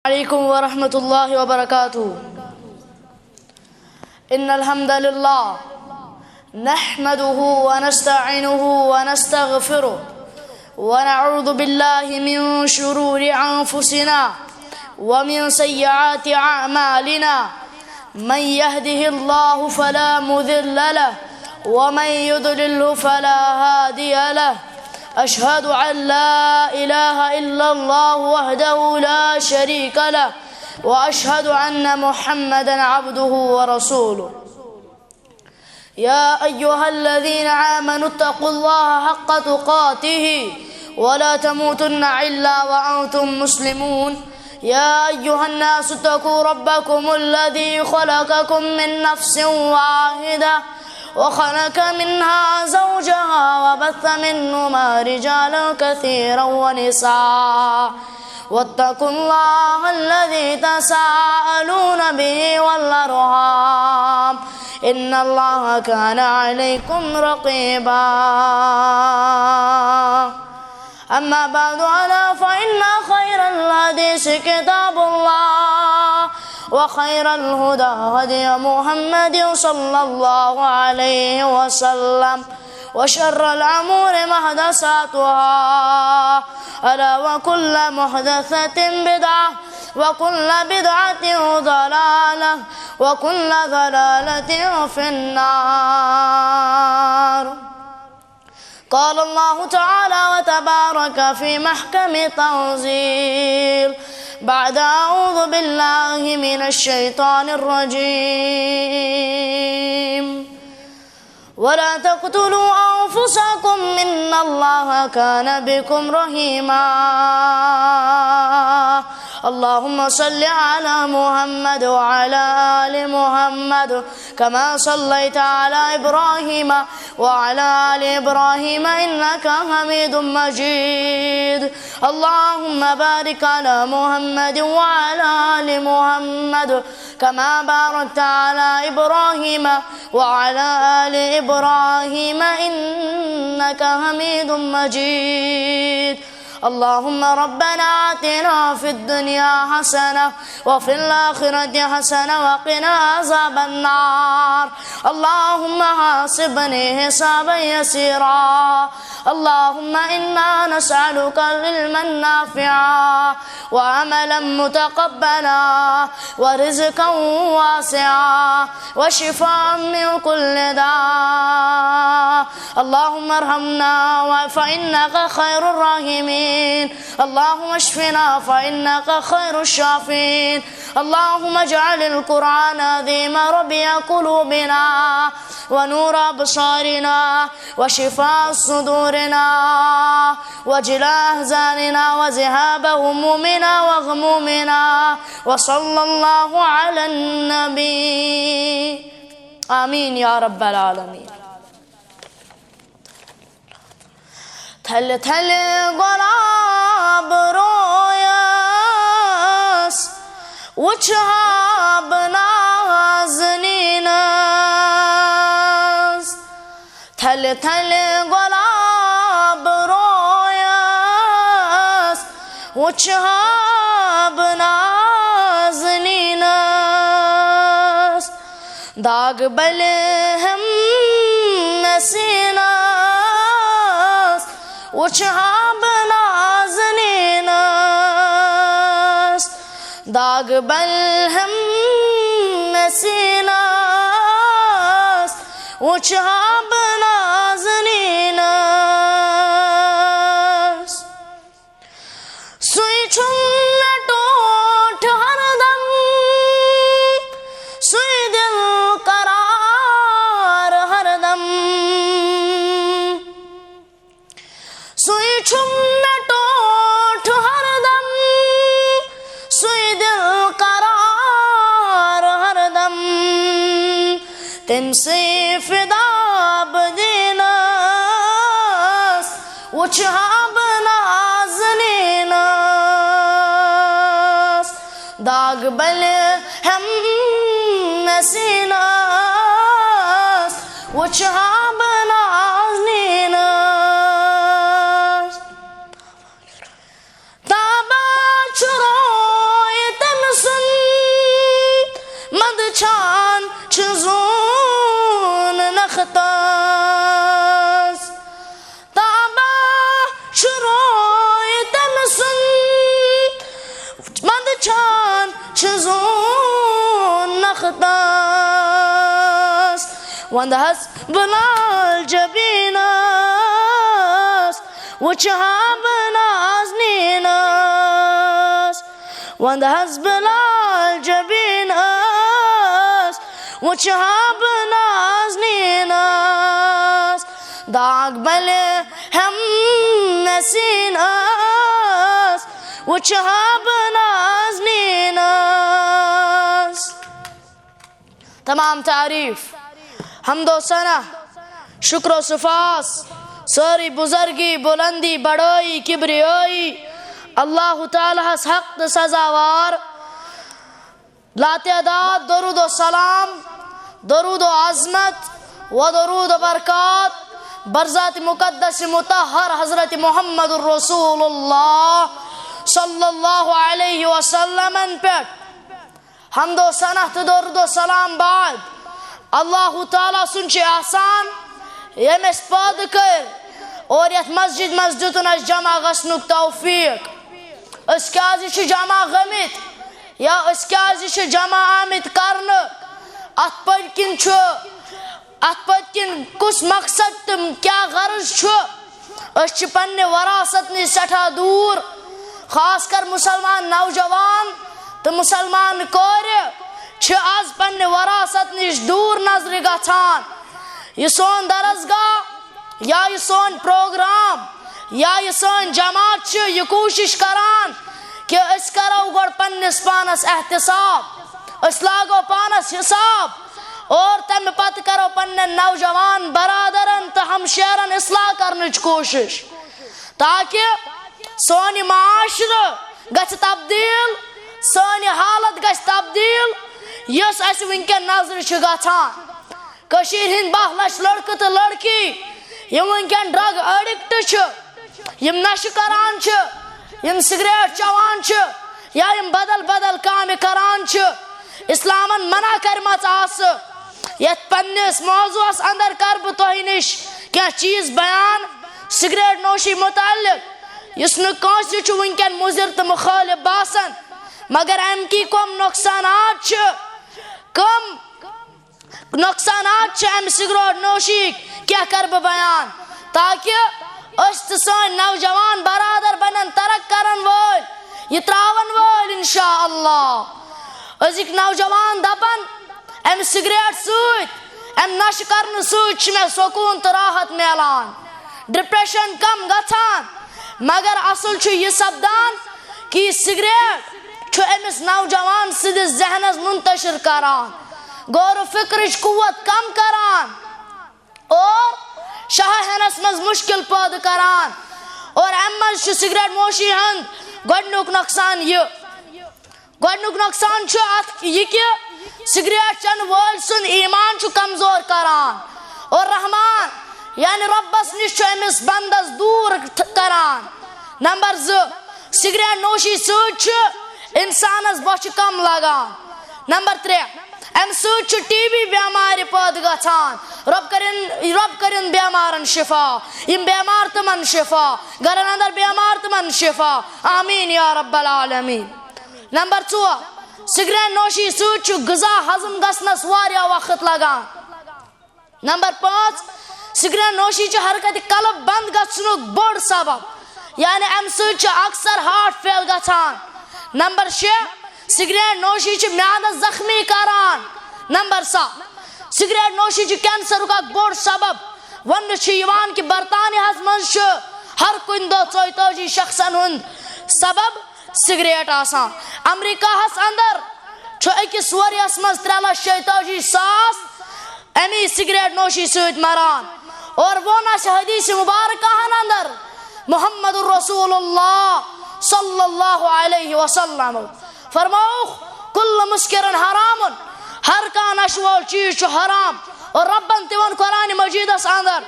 عليكم ورحمة الله وبركاته. إن الحمد لله نحمده ونستعينه ونستغفره ونعوذ بالله من شرور أنفسنا ومن سيئات أعمالنا. من يهده الله فلا مضل له ومن يضلله فلا هادي له. أشهد أن لا إله إلا الله وحده لا شريك له وأشهد أن محمدا عبده ورسوله. يا أيها الذين آمنوا اتقوا الله حق تقاته ولا تموتن إلا وأنتم مسلمون. يا أيها الناس اتقوا ربكم الذي خلقكم من نفس واحدة وخلق منها زوجها وبث منهما رجالا كثيرا ونساء واتقوا الله الذي تساءلون به والأرحام إن الله كان عليكم رقيبا. أما بعد فإن خير الحديث كتاب الله وخير الهدى هدي محمد صلى الله عليه وسلم وشر الأمور محدثاتها ألا وكل محدثة بدعة وكل بدعة ضلالة وكل ضلالة في النار. قال الله تعالى وتبارك في محكم تنزيل بعد أعوذ بالله من الشيطان الرجيم. ولا تقتلوا أنفسكم إن الله كان بكم رحيما. اللهم صل على محمد وعلى آل محمد كما صليت على إبراهيم وعلى آل إبراهيم إنك حميد مجيد. اللهم بارك على محمد وعلى آل محمد كما باركت على إبراهيم وعلى آل إبراهيم إنك حميد مجيد. اللهم ربنا آتنا في الدنيا حسنة وفي الآخرة حسنة وقنا عذاب النار. اللهم حاسبني حسابا يسيرا. اللهم إنا نسألك علما نافعا وعملا متقبلا ورزقا واسعا وشفاء من كل داء. اللهم ارحمنا فإنك خير الراحمين. اللهم اشفنا فإنك خير الشافين. اللهم اجعل القرآن عظيم ربيع قلوبنا ونور أبصارنا وشفاء صدورنا وجلاء أحزاننا وذهاب همومنا وغمومنا. وصلى الله على النبي. آمين يا رب العالمين. تل تل غلاب روياس وشهاب نازنيناس. تل تل غلاب روياس وشهاب نازنيناس. داغ بلهم نسيناس وشهاب نازنيناس. داغ بلهم نسيناس وشهاب نازنيناس. سوئی چم ٹوٹ ہردم سوئی دل قرار ہردم. سوئی چم ٹوٹ ہردم سوئی دل قرار ہردم. تم سے فدا بدیناس وچہاب نازنیناس. داغ بل ہم نسیناس وچہاب نازنیناس. تابا چروئے زون نختاس وندهس بلال جبيناس وشهاب نازنيناس وندهس بلال جبيناس وشهاب نازنيناس داق بلي هم نسيناس وشهاب نازنيناس. تمام تعریف حمد و ثنا شکر و سفاس ساری بزرگی بلندی بڑائی کبریائی اللہ تعالی has حق سزاوار لاتعداد درود و سلام درود و عظمت و درود و برکات برذات مقدس مطهر حضرت محمد رسول اللہ صلی اللہ علیہ وسلم پر حمد و ثنا درود و سلام بعد اللہ تعالی سنچ احسان یمس پاد کر اور یت مسجدن اس جمع گژھنُک توفیق اس کیازِ چھ جمع گٔمٕتۍ یا اس کیازِ چھ جمع آمٕتۍ کرنہٕ ات پٔتۍ کِنۍ کُس مقصد تہٕ کیاہ غرض چھُ أسۍ چھِ پننہِ وراثت نِش سٮ۪ٹھاہ دوٗر خاص کر مسلمان نوجوان تہٕ مسلمان کورِ چھِ آز پننہِ وراثت نِش دوٗر نظرِ گژھان. یہِ سون درسگاہ یا یہِ سون پروگرام یا یہِ سٲنۍ جماعت چھِ یہِ کوٗشِش کران کہ أسۍ کرو گۄڈٕ پننِس پانس احتساب أسۍ لاگو پانس حساب اور تمہِ پتہٕ کرو پننٮ۪ن نوجوان برادرن تہٕ ہمشیرن اصلاح کرنٕچ کوٗشش تاکہ سون یہِ معاشرٕ گژھِ تبدیٖل سٲنۍ یہِ حالت گژھِ تبدیٖل یۄس اسہِ وٕنکٮ۪ن نظرِ چھِ گژھان. کٔشیٖرِ ہٕنٛدۍ 12 لچھ لڑکہٕ تہٕ لڑکی یِم وٕنکٮ۪ن ڈرگ ایڈکٹ چھِ یِم نشہٕ کران چھِ یِم سگریٹ چٮ۪وان چھِ یا یِم بدل بدل کامہِ کران چھِ اسلامن منع کرمژ آسہٕ یتھ پننِس موضوعس اندر کر بہٕ تۄہہِ نِش کینٛہہ چیٖز بیان سگریٹ نوشی متعلق یُس نہٕ کٲنٛسہِ چھُ وٕنکٮ۪ن مُضِر تہٕ مُخٲلِف باسان مگر امہِ کی کم نۄقصانات چھِ امہِ سگریٹ نوشی کیٛاہ کر بہٕ بیان تاکہ أسۍ تہٕ سٲنۍ نوجوان برادر بنن ترق کرن وٲلۍ یہِ تراون وٲلۍ انشاء اللہ. أزِکۍ نوجوان دپن امہِ سگریٹ سۭتۍ امہِ نشہٕ کرنہٕ سۭتۍ چھُ مےٚ سکوٗن تہٕ راحت میلان ڈپریشن کم گژھان مگر اصل چھُ یہِ سپدان کہ یہِ سگریٹ چھُ أمِس نوجوان سٕنٛدِس ذہنس منتشر کران غور و فکرٕچ قوت کم کران اور شاہ ہینس منٛز مشکل پٲدٕ کران اور امہِ منٛز چھُ سگریٹ نوشی ہُنٛد گۄڈنیُک نۄقصان چھُ اتھ یہِ کہِ سگریٹ چٮ۪نہٕ وٲلۍ سُنٛد ایمان چھُ کمزور کران اور رحمان یعنی رۄبس نِش چھُ أمِس بندس دوٗر کران. نمبر 2 سگریٹ نوشی سۭتۍ چھُ انسانس بۄچھِ کم لگان. نمبر 3 امہِ سۭتۍ چھُ TB بٮ۪مارِ پٲدٕ گژھان رۄب کٔرِنۍ بٮ۪مارن شفا یِم بٮ۪مار تِمن شفا گرن اندر بٮ۪مار تِمن شفا آمیٖن یا رب العالمیٖن. نمبر 4 سگریٹ نوشی سۭتۍ چھُ غذا ہضم گژھنس واریاہ وقت لگان. نمبر 5 سگریٹ نوشی چھِ حرکتِ قلب بند گژھنُک بوٚڑ سبب یعنی امہِ سۭتۍ چھُ اکثر ہارٹ فیل گژھان. نمبر 6 سگریٹ نوشی چھِ میادس زخمی کران. نمبر 7 سگریٹ نوشی چھِ کینسرُک اکھ بوٚڑ سبب وننہٕ چھُ یِوان کہِ برطانیہس منٛز چھُ ہر کُنہِ دۄہ 42 شخصن ہُنٛد سبب سگریٹ آسان. امریکاہس اندر چھُ أکِس ؤرِیس منٛز 3,46,000 امی سگریٹ نوشی سۭتۍ مران اور ووٚن اسہِ حدیث مبارکاہن اندر محمد رسول اللہ صلی اللہ علیہ وسلم فرمووُکھ کُلُّ مُسکِرٍ حرامُن ہر کانٛہہ نشہٕ وول چیٖز چھُ حرام اور ربن تہِ ووٚن قرآنِ مجیٖدس اندر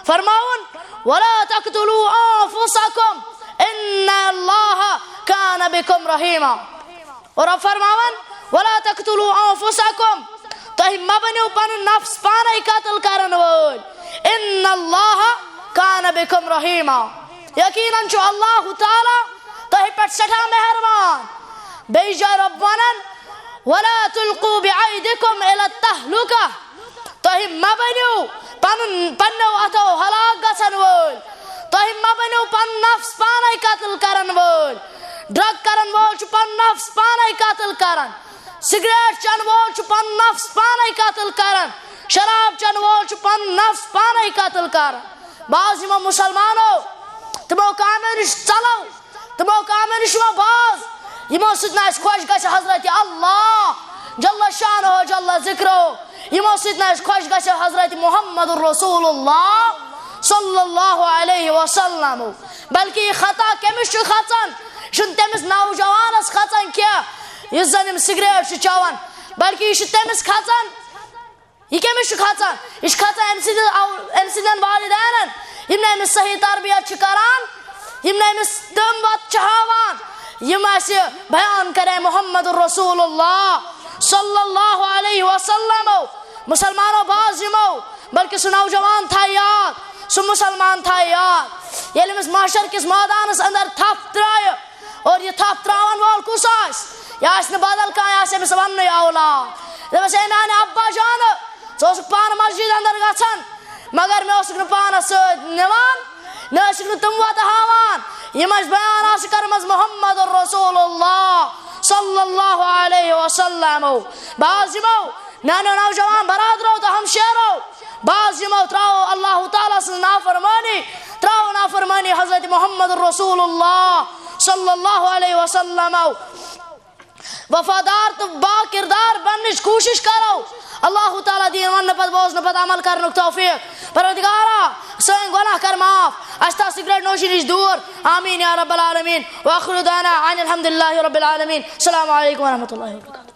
فرماوُن ولا تقتلوا انفسکم ان اللہ کان بکم رحیما اور رب فرماون ولا تقتلوا انفسکم تُہۍ مہ بٔنِو پنُن نفس پانے قتل کرن وٲلۍ ان اللہ کان بکم رحیما یقیناً چھُ اللہ تعالیٰ تۄہہِ پٮ۪ٹھ سٮ۪ٹھاہ مہربان. بیٚیہِ جایہِ رب ونان ولا تلقوا بعيدكم إلى التهلكة تُہۍ ما بنِو پننو اتھو ہلاک گژھن وٲلۍ تُہۍ ما بنِو پنُن نفس پانے قتل کرن وٲلۍ ڈرگ کرن وول چھُ پنُن نفس پانے قتل کران سگریٹ چٮ۪ن وول چھُ پنُن نفس پانے قتل کران شراب چٮ۪ن وول چھُ پنُن نفس پانے قتل کران باز یِمو مسلمانو تِمو کامیو نِش ژلو تِمو کامیو نِش یِمو باز یِمو سۭتۍ نہٕ اَسہِ خۄش گژھِ حضرت اللہ جل شانہ جل ذکرو یِمو سۭتۍ نہٕ اَسہِ خۄش گژھِ حضرت محمد رسول اللہ صلی اللہ علیہ وسلم بلکہ یہ خطا کٔمِس چھُ کھژان یہِ چھُنہٕ تٔمِس نوجوانس کھژان کینٛہہ یُس زن یِم سگریٹ چھُ چٮ۪وان بلکہ یہِ چھُ تٔمِس کھژان یہِ کٔمِس چھُ کھژان یہِ چھُ کھژان أمۍ سٕنٛدٮ۪ن والدینن یِم نہٕ أمِس صحیح تربیت چھِ کران یِم نہٕ أمِس تِم وتہٕ چھِ ہاوان یِم اَسہِ بیان کرے محمد رسول اللہ صلی اللہ علیہ وسلم مسلمانو باز یِمو بلکہ سُہ نوجوان تھایہِ یاد سُہ مسلمان تھایہِ یاد ییٚلہِ أمِس محشر کِس مٲدانس اندر تھپھ ترٛایہِ اور یہِ تھپھ ترٛاون وول کُس آسہِ یہِ آسہِ نہٕ بدل کانٛہہ یہِ آسہِ أمِس وننُے اولاد دَپٮ۪س ہے میانہِ ابا جانہٕ ژٕ اوسُکھ پانہٕ مسجد اندر گژھان مگر مےٚ اوسُکھ نہٕ پانس سۭتۍ نِوان نہ ٲسِکھ نہٕ تِم وتہٕ ہاوان یِم اَسہِ بیان آسہٕ کٔرمٕژ محمد رسول اللہ صلی اللہ علیہ وسلم باز یِمو میانیو نوجوان برادرو تہٕ ہمشیرو باز یِمو ترٛاوو اللہ تعالیٰ سٕنٛز نافرمٲنی ترٛاوو نافرمٲنی حضرت محمد رسول اللہ صلی اللہ علیہ وسلم وفادار تہٕ با کردار بننٕچ کوٗشش کرو اللہ تعالیٰ دِیِن وننہٕ پتہٕ بوزنہٕ پتہٕ عمل کرنُک توفیق پروردگارا سٲنۍ گۄناہ کر معاف اَسہِ تھاو سگریٹ نوشی نِش دوٗر آمیٖن یا رب العالمیٖن وآخر دعوانا ان الحمدُ للہ رب العالمیٖن السلام علیکم ورحمۃ اللہ وبرکاتہ